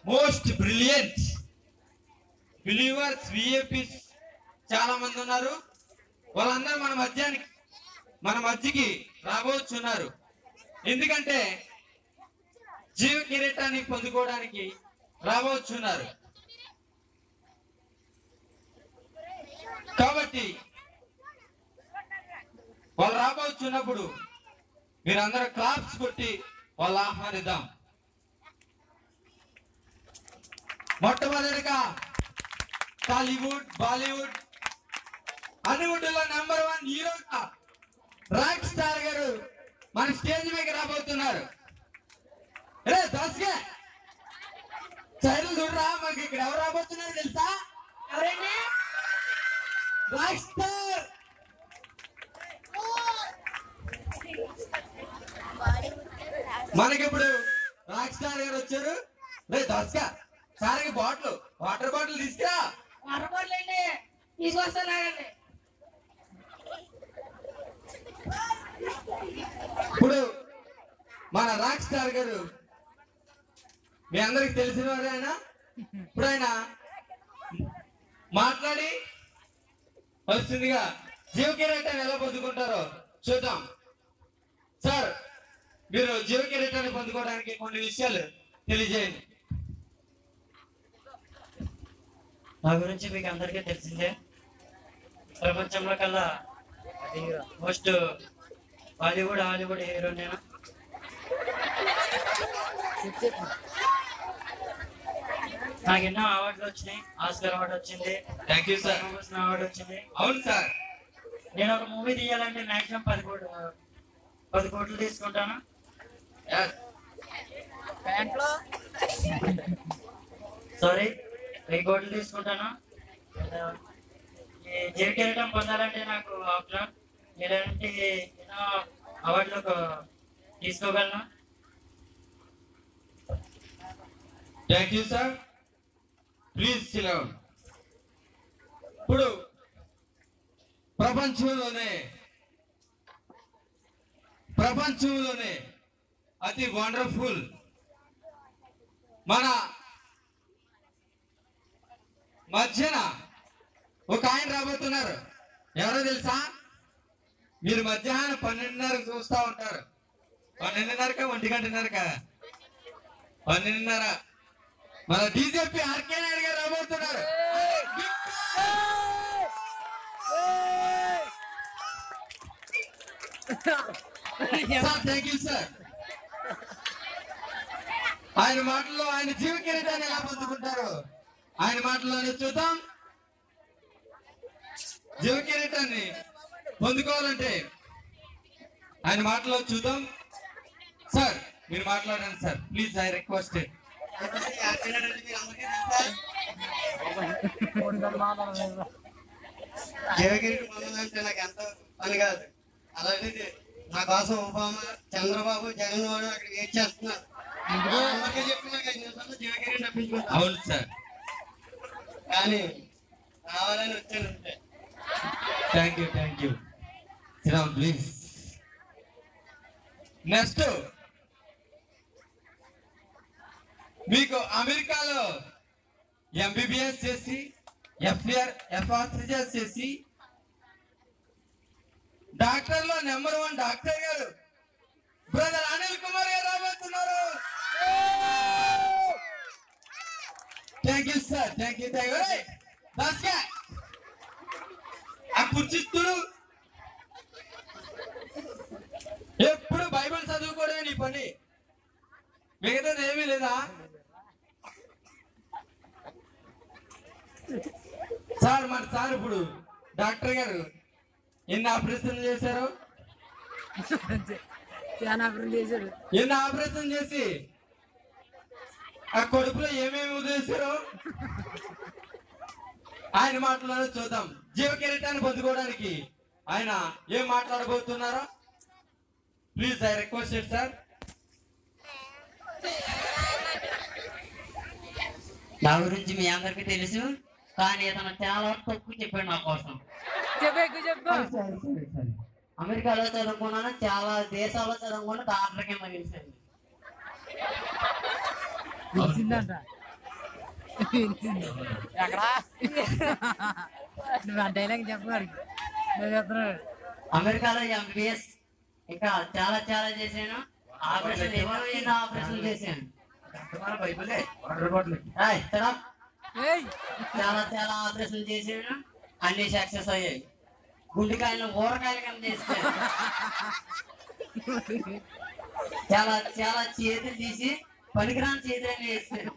Most brilliant believers విఏపీస్ చాలా మంది ఉన్నారు. వాళ్ళందరూ మన మధ్యకి రాబోతున్నారు. ఎందుకంటే జీవ కిరీటాన్ని పొందుకోవడానికి రాబోతున్నారు. కాబట్టి వాళ్ళు రాబోతున్నప్పుడు మీరందరూ క్లాప్స్ కొట్టి వాళ్ళు ఆహ్వానిద్దాం. మొట్టమొదటిగా టాలీవుడ్, బాలీవుడ్, హాలీవుడ్ లో నెంబర్ 1 హీరోగా రాక్ స్టార్ గారు మన స్టేజ్ మీద రాబోతున్నారు. రే దస్గా చైర్లు చూడరా, మనకి ఇక్కడ ఎవరు రాబోతున్నారు తెలుసా? ఎవరండి? Rock star. మనకిప్పుడు రాక్ స్టార్ గారు వచ్చారు. రే దస్గా సార్కి వాటర్ బాటిల్ తీసుకురా. వాటర్ బాటిల్ అండి తీసుకొస్తానండి. ఇప్పుడు మన రాక్ స్టార్ గారు మీ అందరికి తెలిసిన వారు. ఇప్పుడు ఆయన మాట్లాడి వస్తుందిగా జీవ కిరీటాన్ని ఎలా పొందుకుంటారో చూద్దాం. సార్, మీరు జీవ కిరీటాన్ని పొందుకోవడానికి కొన్ని విషయాలు తెలియజేయండి. నా గురించి మీకు అందరికీ తెలిసిందే. ప్రపంచంలో కల్లా మోస్ట్ బాలీవుడ్, హాలీవుడ్ హీరో నేను. నాకు ఎన్నో అవార్డులు వచ్చినాయి. ఆస్కర్ అవార్డు వచ్చింది, థ్యాంక్ యూ సార్. అవార్డు వచ్చింది. అవును సార్. నేను ఒక మూవీ తీయాలంటే మాక్సిమం 10 కోట్లు తీసుకుంటాను. సారీ, 10 కోట్లు తీసుకుంటాను. ఈ జీవ కిరీటం పొందాలంటే నాకు ఆప్షన్ ఇలాంటి ఎన్నో అవార్డులు తీసుకోగలను. Thank you sir. Please SIT down. ఇప్పుడు ప్రపంచంలోనే అతి వండర్ఫుల్ మన మధ్యన ఒక ఆయన రాబోతున్నారు. ఎవరో తెలుసా? మీరు మధ్యాహ్నం 12:30 చూస్తూ ఉంటారు. 12:30కా 1:00కా 12:30 మన డీజీపీ ఆర్కే నాయుడు గారు రాబోతున్నారు. Thank you sir. ఆయన మాటల్లో ఆయన జీవ కిరీటాన్ని ఎలా పొందుకుంటారు ఆయన మాటల్లోనే చూద్దాం. జీవ కిరీటాన్ని పొందుకోవాలంటే ఆయన మాటలో చూద్దాం. సార్, మీరు మాట్లాడండి సార్, ప్లీజ్. I request. జీవ కిరీటం పొందాలంటే నాకు ఎంత పని కాదు. అలాంటిది నా కోసం ఒబామా, చంద్రబాబు, జగన్ వాడు అక్కడ వెయిట్ చేస్తున్నారు. జీవ కిరీటం తప్పించుకుంటా. అవును సార్. కానీ రావాలని వచ్చాను. Thank you. Sriram please. Next మీకు అమెరికాలో ఎంబీబీఎస్ చేసి ఎఫ్ఆర్సీ చేసి డాక్టర్లో నెంబర్ 1 డాక్టర్ గారు బ్రదర్ అనిల్ కుమార్ గారు రాబోతున్నారు. Thank you sir. Thank you. ఆ కుర్చిస్తుడు ఎప్పుడు బైబిల్ చదువుకోవడమే నీ పని, మిగతాది ఏమీ లేదా? సార్, మన సార్ ఇప్పుడు డాక్టర్ గారు ఎన్ని ఆపరేషన్లు చేశారు? ఎన్ని ఆపరేషన్ చేసి ఆ కడుపులో ఏమేమి వదిలేశారు? ఆయన మాటలను చూద్దాం. జీవ కిరీటాన్ని పొందుకోవడానికి ఆయన ఏం మాట్లాడబోతున్నారో ప్లీజ్ ఐ రిక్వెస్ట్ సార్. నా గురించి మీ అందరికీ తెలుసు, కానీ అతను చాలా తక్కువ చెప్పాడు నా కోసం. అమెరికాలో చదువుకున్నాను, చాలా దేశాల్లో చదువుకున్నా, డాక్టర్ కింద గెలిచాను. అమెరికాలో ఎంబీబీఎస్ ఇంకా చాలా చాలా చేశాను. ఆపరేషన్ ఎన్నో ఆపరేషన్ చేశాను. ఏయ్, shut up. చాలా చాలా ఆపరేషన్ చేశాను. అన్ని సక్సెస్ అయ్యాయి. గుండెకాయలు ఊరకాయలు కింద చేశాను. చాలా చాలా చేతులు తీసి పనికిరాని చేతులు వేసాను.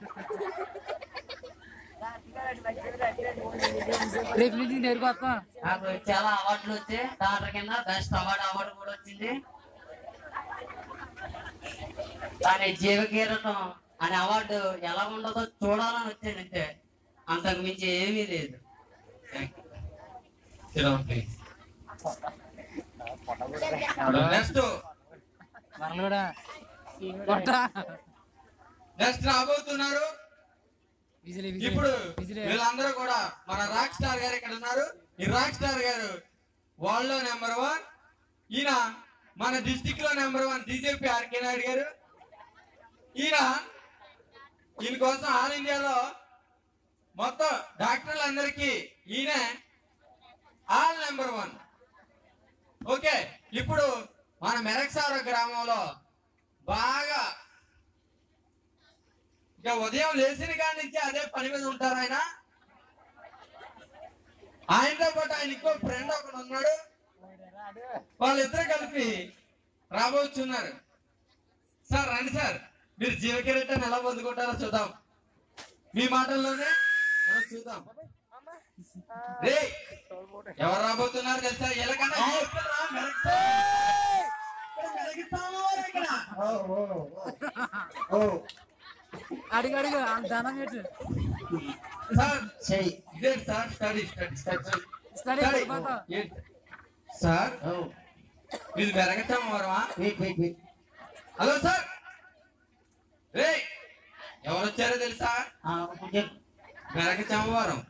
నాకు చాలా అవార్డులు వచ్చాయి. డాక్టర్ కింద బెస్ట్ అవార్డు కూడా వచ్చింది. కానీ జీవకీరటం అనే అవార్డు ఎలా ఉండదో చూడాలని వచ్చాను అంతే, అంతకు మించి ఏమీ లేదు. నెక్స్ట్ రాబోతున్నారు. ఇప్పుడు వీళ్ళందరూ కూడా మన రాక్ స్టార్ గారు ఇక్కడ ఉన్నారు. ఈ రాక్ స్టార్ గారు వరల్డ్ లో నెంబర్ 1. ఈయన మన డిస్టిక్ లో నెంబర్ 1 డీజీపీ ఆర్కే నాయుడు గారు. ఈయన కోసం ఆల్ ఇండియాలో మొత్తం డాక్టర్లందరికీ ఈయన ఆల్ నెంబర్ 1. ఓకే, ఇప్పుడు మన మెరక్సార గ్రామంలో బాగా ఇక ఉదయం లేచిన కాడి నుంచి అదే పని మీద ఉంటారు ఆయన. ఆయనతో పాటు ఆయన ఇంకో ఫ్రెండ్ ఒకడు ఉన్నాడు. వాళ్ళిద్దరు కలిపి రాబోతున్నారు. సార్ రండి సార్, మీరు జీవకిరీటాన్ని ఎలా పొందుకుంటారో చూద్దాం. మీ మాటల్లోనే మనం చూద్దాం. రే, ఎవరు రాబోతున్నారు తెలుసా? ఎలాగన్నా అడిగి అడిగి ధనం పెట్టు సార్. ఇదే సార్ స్టడీ సార్. ఇది మెరగచ్చమ్మవరమా? Hello sir. రే, ఎవరు వచ్చారో తెలుసా? మెరగచ్చమ్మవరం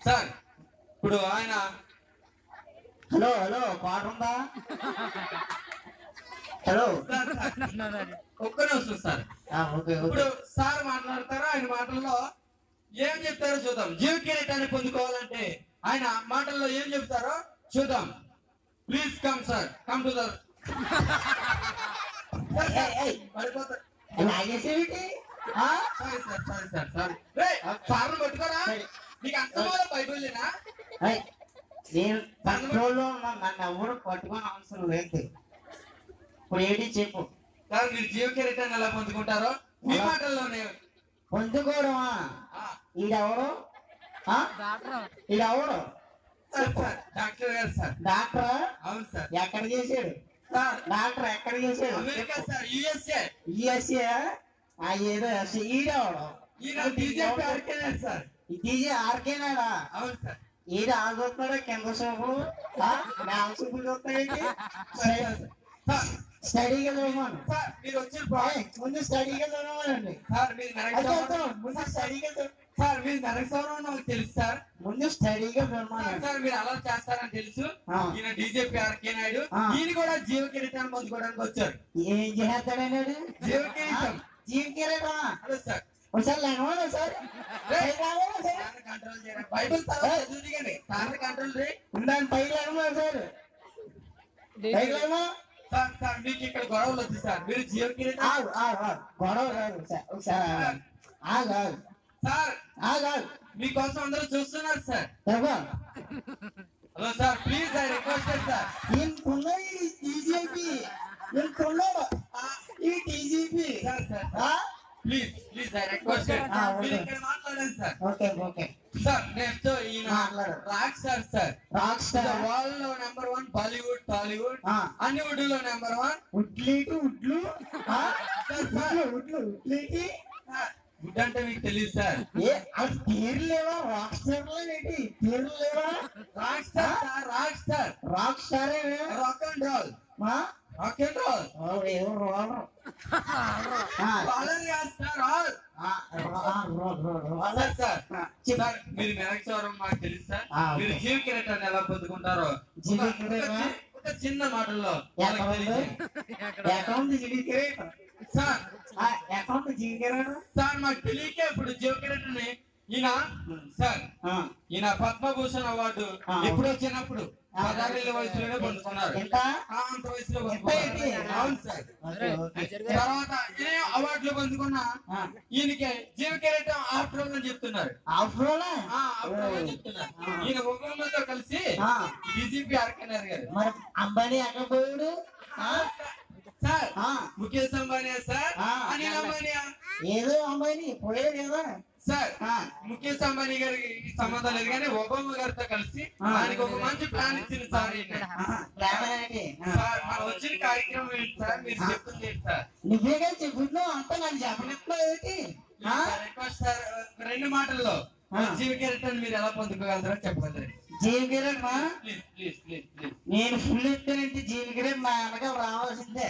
సార్. ఇప్పుడు ఆయన హలో హలో పాట ఉందా? హలో ఒక్క నిమిషం సార్. ఇప్పుడు సార్ మాట్లాడతారు. ఆయన మాటల్లో ఏం చెప్తారో చూద్దాం. జీవ కిరీటాన్ని పొందుకోవాలంటే ఆయన మాటల్లో ఏం చెప్తారో చూద్దాం. Please come sir, come to the sir పట్టుకోరా. నీకు అంత బైబిల్నా? నేను కంట్రోల్లో నన్ను ఎవరు పట్టుకొని అవసరం లేదు. ఇప్పుడు ఏంటి చెప్పు సార్. మీరు జీవ కిరీటాన్ని ఎలా పొందుకుంటారో మీ మాటల్లోనే. పొందుకోవడమా? ఈడెవడు? ఈడెవడు? డాక్టర్ గారు సార్. డాక్టరా? అవును సార్. ఎక్కడ చేశాడు సార్? డాక్టర్ ఎక్కడ చేశాడు? America sir, USA. యుఎస్ఏ? ఏదో ఈడెవడు? ఈయన DGP RK Naidu sir. DJ RK నాయుడా? అవును సార్. ఈడ ఆగుతున్నాడు కింద సోపులు సూపులు చూస్తాడేంటి? స్టడీగా చదవమను సార్. మీరు వచ్చిన ముందు స్టడీగా చదవమనండి సార్. మీరు ముందు స్టడీగా సార్, మీరు నరకసౌరం నాకు తెలుసు సార్. ముందు స్టడీగా చదవమనండి. సార్, మీరు అలా చేస్తారని తెలుసు. ఈయన డీజీపీ ఆర్కే నాయుడు. ఈయన కూడా జీవ కిరీటాన్ని పొందుకోవడానికి వచ్చారు. ఏం చేస్తాడన్నాడు? జీవ కిరీటం. జీవ కిరీటమా? Hello sir. ఒకసారి లేకపోతే సార్ కంట్రోల్ చేయరా? బైబిల్ చదువుతుంది కానీ సార్ కంట్రోల్ చేయి. ఉందని పైకి లేకమా సార్? పైకి లేకమా? సార్ సార్, మీకు ఇక్కడ గొడవలు వచ్చి సార్. మీరు జీవ కిరీటం గొడవ కాదు సార్. ఒకసారి సార్, మీకోసం అందరూ చూస్తున్నారు sir. Hello sir, please I requested sir. TGP ఈ TGP sir sir, please I requested. మీరు ఇక్కడ మాట్లాడండి సార్. Okay okay sir. నెక్స్ట్ ఈయన rock star sir. Rock star world లో నెంబర్ 1, బాలీవుడ్, టాలీవుడ్, అన్ని వుడ్ లో నెంబర్ 1. ఉడ్లు వుడ్ అంటే మీకు తెలియదు సార్. అది పేరు లేవా? రాక్ స్టార్ ఏంటి పేర్లు లేవా? Rock star sir. Rock star. Rock star rock and roll. Rock and roll. Sir, మీరు మెరక్సవరం మాకు తెలుసు సార్. మీరు జీవ కిరీటాన్ని ఎలా పొందుకుంటారో ఒక చిన్న మాటల్లో అకౌంట్ జీవ కిరీటం సార్. అకౌంట్ జీవికెరట సార్ మాకు తెలియకే ఇప్పుడు జీవకిరీటని ఈయన సార్ ఈయన పద్మభూషణ్ అవార్డు ఎప్పుడో చిన్నప్పుడు 16 వయసులోనే పొందుకున్నారు. ఎంత అంత వయసులో పొందుకున్నారు. అవును సార్. తర్వాత ఏ అవార్డులు పొందుకున్నా ఈయనకి జీవకిరీటం ఆఫ్టర్ ఆల్ అని చెప్తున్నారు. ఆఫ్టర్ ఆల్ అని చెప్తున్నారు. ఈయన ఒబామాతో కలిసి డీజీపీ ఆర్కెనార్ గారు. మరి అంబానీ ఎక్కడ పోయాడు సార్ ముఖేష్ అంబానీ సార్ అనిల్ అంబానీ ఏదో అంబానీ పోయాడు కదా సార్. ముఖేష్ అంబానీ గారికి సంబంధం లేదు కానీ ఒబామా గారితో కలిసి ఆయనకి ఒక మంచి ప్లాన్ ఇచ్చింది సార్. సార్ మనం వచ్చిన కార్యక్రమం ఏంటి సార్, మీరు చెప్తుంది ఏంటి సార్? నువ్వేగా చెప్పుతున్నావు అంతా నన్ను చెప్పనట్లు రిక్వెస్ట్ సార్, 2 మాటల్లో జీవకిరీటాన్ని మీరు ఎలా పొందుకోగలరో చెప్పగలరు. జీవకిరీట్ మా ప్లీజ్ ప్లీజ్ ప్లీజ్ ప్లీజ్. నేను ఫుల్ ఎత్తానంటే జీవకిరీట్ మా వెనక రావాల్సిందే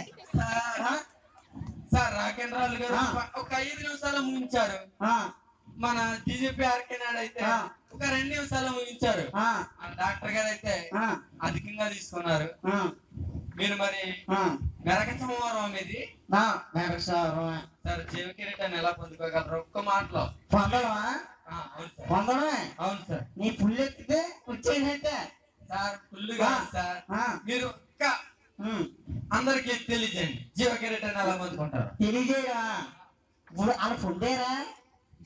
సార్. రాకేంద్రాలు గారు ఒక 5 నిమిషాలు ముగించారు. మన డీజీపీ ఆర్కెనాడ్ అయితే ఒక 2 నిమిషాలు ముగించారు. డాక్టర్ గారు అయితే అధికంగా తీసుకున్నారు. మీరు మరి మెరక సోమవారం ఇది సార్ జీవకిరీటాన్ని ఎలా పొందుకోగలరు ఒక్క మాటలో? పొందడమా? పొందడమే. అవును సార్. నీ ఫుల్ ఎత్తితే వచ్చేటంటే సార్ ఫుల్ సార్. మీరు అందరికి తెలియజేయండి జీవకిరీటాన్ని ఎలా పొందుకుంటారు. తెలియజేయడా అలా పొందేరా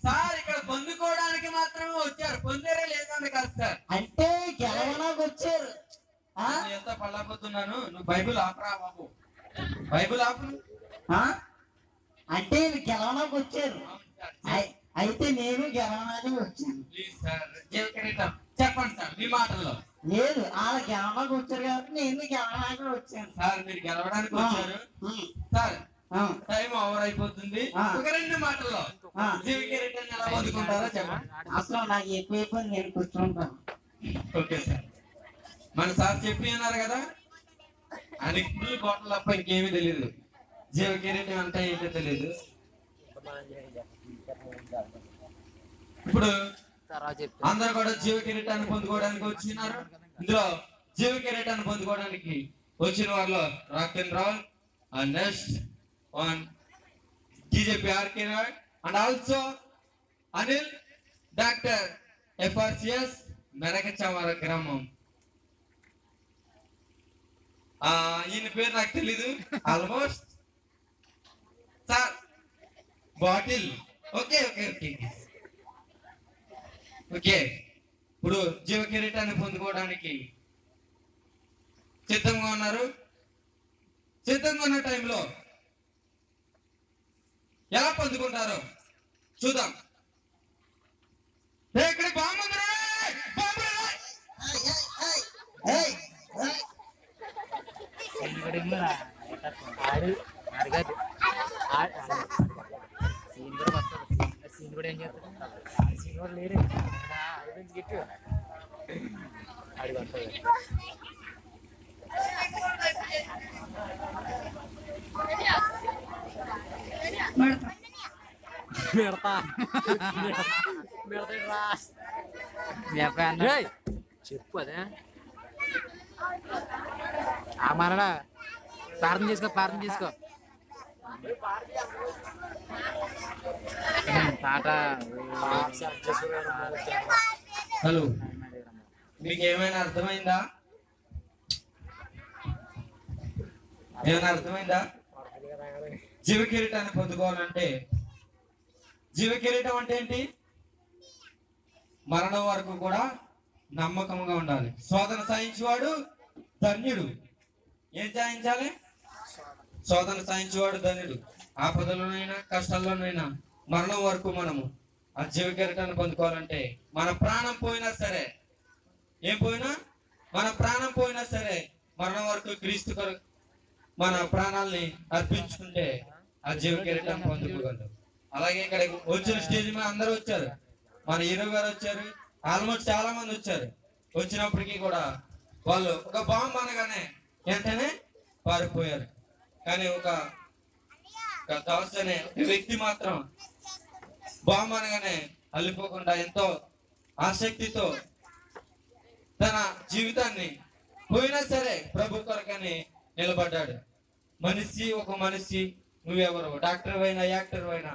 సార్? ఇక్కడ పొందుకోవడానికి మాత్రమే వచ్చారు, పొందేరే లేదండి కాదు సార్. అంటే గెలవడానికి వచ్చారు. ఎంత పళ్ళాపోతున్నాను. నువ్వు బైబుల్ ఆపరా బాబు, బైబుల్ ఆపు. అంటే గెలవడానికి వచ్చారు. అయితే నేను గెలవడానికి వచ్చాను. ప్లీజ్ సార్ జీవకిరీటం చెప్పండి సార్ మీ మాటల్లో. లేదు వాళ్ళ గెలవడానికి వచ్చారు కాబట్టి నేను గెలవడానికి వచ్చాను. సార్ మీరు గెలవడానికి వచ్చారు సార్. టైం ఓవర్ అయిపోతుంది. ఒక 2 మాటల్లో జీవకిరీటాన్ని ఎలా పొందుకుంటారో చెప్పండి. అసలు నాకు ఎక్కువైపోయింది, నేను కూర్చుంటాను. Okay sir. మన సార్ చెప్పి అన్నారు కదా, ఆయనకి ఫుల్ బాటిల్ తప్ప ఇంకేమీ తెలియదు. జీవకిరీటం అంటే ఏంటో తెలియదు. ఇప్పుడు అందరు కూడా జీవకిరీటాన్ని పొందుకోవడానికి వచ్చినారు. ఇందులో జీవకిరీటాన్ని పొందుకోవడానికి వచ్చిన వాళ్ళు రాకేంద్రాల్ అండ్ నెక్స్ట్ వన్ డీజీపీ ఆర్కెనాడ్ and also Anil doctor FRCS Merakachavara గ్రామం. ఈయన పేరు నాకు తెలీదు almost sir. Bottle okay okay okay okay. ఇప్పుడు జీవకిరీటాన్ని పొందుకోవడానికి సిద్ధంగా ఉన్నారు. సిద్ధంగా ఉన్న టైంలో ఎలా పొందుకుంటారో చూద్దాం. ఇక్కడ సీన్ కూడా ఏం చేస్తాడు, సీన్ కూడా లేరు గిట్టు అడిగి వస్తుంది. చెప్పు అదే మరడా ప్రార్థన చేసుకో, ప్రార్థన చేసుకో. పాట హలో, మీకు ఏమైనా అర్థమైందా? ఏమైనా అర్థమైందా? జీవకిరీటాన్ని పొందుకోవాలంటే, జీవకిరీటం అంటే ఏంటి? మరణం వరకు కూడా నమ్మకంగా ఉండాలి. శోధన సాయించేవాడు ధన్యుడు. ఏం సాయించాలి? శోధన సాయించేవాడు ధన్యుడు. ఆపదలోనైనా కష్టాల్లోనైనా మరణం వరకు మనము ఆ జీవకిరీటాన్ని పొందుకోవాలంటే, మన ప్రాణం పోయినా సరే, ఏం పోయినా, మన ప్రాణం పోయినా సరే మరణం వరకు క్రీస్తు కొరకు మన ప్రాణాలని అర్పించుకుంటే ఆ జీవకిరీటం పొందుకోగలరు. అలాగే ఇక్కడ వచ్చిన స్టేజ్ మీద అందరూ వచ్చారు. మన హీరో గారు వచ్చారు, ఆల్మోస్ట్ చాలా మంది వచ్చారు. వచ్చినప్పటికీ కూడా వాళ్ళు ఒక బాంబు అనగానే వెంటనే పారిపోయారు. కానీ ఒక దాస్ అనే వ్యక్తి మాత్రం బాంబు అనగానే అల్లిపోకుండా ఎంతో ఆసక్తితో తన జీవితాన్ని పోయినా సరే ప్రభు కొరకని నిలబడ్డాడు. మనిషి, ఒక మనిషి, నువ్వెవరు, డాక్టర్ అయినా, యాక్టర్ అయినా,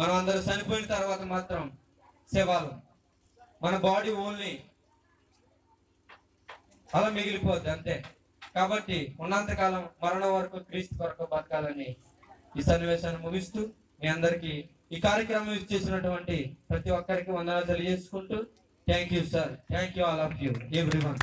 మనం అందరూ చనిపోయిన తర్వాత మాత్రం శవాలు, మన బాడీ ఓన్లీ అలా మిగిలిపోద్ది అంతే. కాబట్టి ఉన్నంతకాలం మరణం వరకు క్రీస్తు కొరకు బతకాలని ఈ సన్నివేశాన్ని ముగిస్తూ మీ అందరికీ ఈ కార్యక్రమం ఇచ్చేసినటువంటి ప్రతి ఒక్కరికి వందనాలు తెలియజేసుకుంటూ thank you sir, thank you all of you everyone.